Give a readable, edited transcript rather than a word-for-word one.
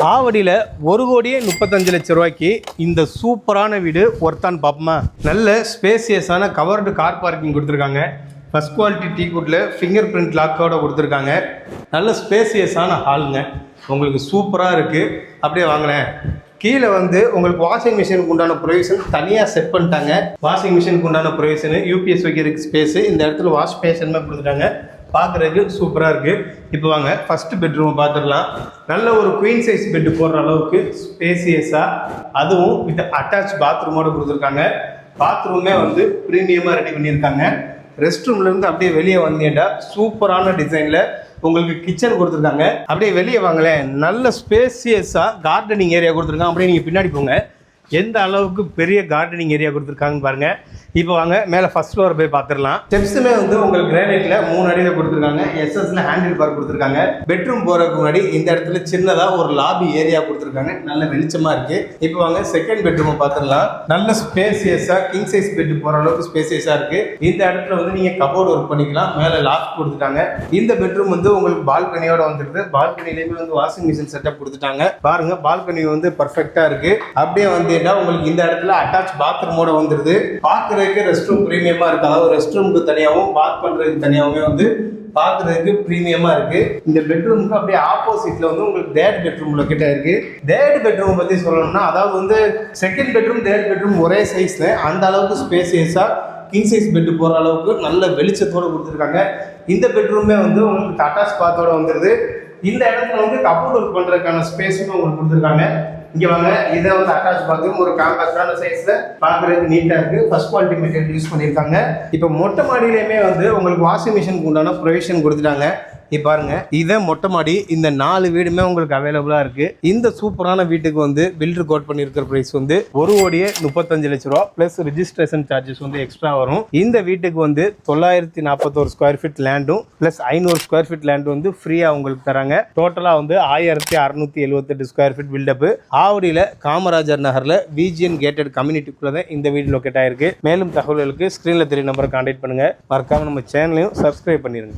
ஆவடியில் 1,35,00,000 ரூபாய்க்கு இந்த சூப்பரான வீடு ஒர்த்தான்னு பார்ப்போமா. நல்ல ஸ்பேசியஸான கவர்டு கார் பார்க்கிங் கொடுத்துருக்காங்க. ஃபஸ்ட் குவாலிட்டி டீ குட்டில் ஃபிங்கர் பிரிண்ட் லாக்கோட கொடுத்துருக்காங்க. நல்ல ஸ்பேசியஸான ஹாலுங்க, உங்களுக்கு சூப்பராக இருக்குது. அப்படியே வாங்கினேன். கீழே உங்களுக்கு வாஷிங் மிஷினுக்கு உண்டான ப்ரொவிஷன் தனியாக செட் பண்ணிட்டாங்க. வாஷிங் மிஷினுக்கு உண்டான ப்ரொவிஷனு, யூபிஎஸ் வைக்கிறதுக்கு ஸ்பேஸு, இந்த இடத்துல வாஷ் பேஷனுமே கொடுத்துட்டாங்க. பார்க்குறதுக்கு சூப்பராக இருக்குது. இப்போ வாங்க ஃபஸ்ட்டு பெட்ரூமை பார்த்துடலாம். நல்ல ஒரு குவீன் சைஸ் பெட்டு போடுற அளவுக்கு ஸ்பேசியஸாக, அதுவும் வித் அட்டாச் பாத்ரூமோடு கொடுத்துருக்காங்க. பாத்ரூமே ப்ரீமியமாக ரெடி பண்ணியிருக்காங்க. ரெஸ்ட் ரூம்லேருந்து அப்படியே வெளியே வந்தீங்கன்னா சூப்பரான டிசைனில் உங்களுக்கு கிச்சன் கொடுத்துருக்காங்க. அப்படியே வெளியே வாங்களேன், நல்ல ஸ்பேசியஸாக கார்டனிங் ஏரியா கொடுத்துருக்காங்க. அப்படியே நீங்கள் பின்னாடி போங்க, எந்த அளவுக்கு பெரிய கார்டனிங் ஏரியா கொடுத்துருக்காங்கன்னு பாருங்கள். இப்போ வாங்க மேலே ஃபஸ்ட் ஃப்ளோர் போய் பார்த்துடலாம். ஸ்டெப்ஸுமே உங்களுக்கு கிரானைட்டில் 3 அடியில் கொடுத்துருக்காங்க. எஸ்எஸ்ல ஹேண்டில் பார் கொடுத்துருக்காங்க. பெட்ரூம் போகிறதுக்கு முன்னாடி இந்த இடத்துல சின்னதாக ஒரு லாபி ஏரியா கொடுத்துருக்காங்க. நல்ல வெளிச்சமாக இருக்குது. இப்போ வாங்க செகண்ட் பெட்ரூமை பார்த்துடலாம். நல்ல ஸ்பேசியஸாக கிங் சைஸ் பெட் போகிற அளவுக்கு ஸ்பேசியஸாக இருக்குது. இந்த இடத்துல நீங்கள் கபோர்டு ஒர்க் பண்ணிக்கலாம். மேலே லாக் கொடுத்துட்டாங்க. இந்த பெட்ரூம் உங்களுக்கு பால்கனியோட வந்துருக்கு. பால்கனிலேயுமே வாஷிங் மிஷின் செட்டப் கொடுத்துட்டாங்க. பாருங்க, பால்கனி பர்ஃபெக்டாக இருக்குது. அப்படியே உங்களுக்கு இந்த இடத்துல அட்டாச் பாத்ரூமோட வந்துருது. பார்க்குறதுக்கு ரெஸ்ட் ரூம் ப்ரீமியமாக இருக்குது. அதாவது ரெஸ்ட் ரூமுக்கு தனியாகவும் பாத் பண்ணுறதுக்கு தனியாகவுமே பார்க்குறதுக்கு ப்ரீமியமாக இருக்குது. இந்த பெட்ரூமுக்கு அப்படியே ஆப்போசிட்டில் உங்களுக்கு தேர்ட் பெட்ரூம் லொக்கேட் ஆயிருக்கு. தேர்ட் பெட்ரூம் பற்றி சொல்லணும்னா, அதாவது செகண்ட் பெட்ரூம் தேர்ட் பெட்ரூம் ஒரே சைஸில், அந்த அளவுக்கு ஸ்பேசியஸாக கிங் சைஸ் பெட்டு போகிற அளவுக்கு நல்ல வெளிச்சத்தோடு கொடுத்துருக்காங்க. இந்த பெட்ரூமே உங்களுக்கு அட்டாச் பாத்தோட வந்துடுது. இந்த இடத்துல கபோர்ட் ஒர்க் பண்ணுறதுக்கான ஸ்பேஸுமே உங்களுக்கு கொடுத்துருக்காங்க. இங்கே வாங்க, இதை அட்டாச் பாத்ரூம் ஒரு காம்பேக்டான சைஸில் பார்க்குறதுக்கு நீட்டாக இருக்குது. ஃபஸ்ட் குவாலிட்டி மெட்டீரியல் யூஸ் பண்ணியிருக்காங்க. இப்போ மொட்டை மாடியிலையுமே உங்களுக்கு வாஷிங் மிஷினுக்கு உண்டான ப்ரொவிஷன் கொடுத்துட்டாங்க. இப்போ பாருங்க, இதை மொட்டை மாடி, இந்த 4 வீடுமே உங்களுக்கு அவைலபிளாக இருக்குது. இந்த சூப்பரான வீட்டுக்கு பில்டர் கோட் பண்ணியிருக்கிற ப்ரைஸ் 1,35,00,000 ரூபா ப்ளஸ் ரிஜிஸ்ட்ரேஷன் சார்ஜஸ் எக்ஸ்ட்ரா வரும். இந்த வீட்டுக்கு 941 ஸ்கொயர் ஃபீட் லேண்டும் ப்ளஸ் 500 ஸ்கொயர் ஃபீட் லேண்டு ஃப்ரீயாக உங்களுக்கு தராங்க. டோட்டலாக 1,678 ஸ்கொயர் ஃபீட் பில்டப்பு. ஆவடியில் காமராஜர் நகரில் விஜிஎன் கேட்டட் கம்யூனிட்டிக்குள்ளே தான் இந்த வீடு லொக்கேட் ஆயிருக்கு. மேலும் தகவல்களுக்கு ஸ்க்ரீனில் தெரிய நம்பரை கான்டாக்ட் பண்ணுங்கள். மறக்காமல் நம்ம சேனலையும் சப்ஸ்கிரைப் பண்ணிடுங்க.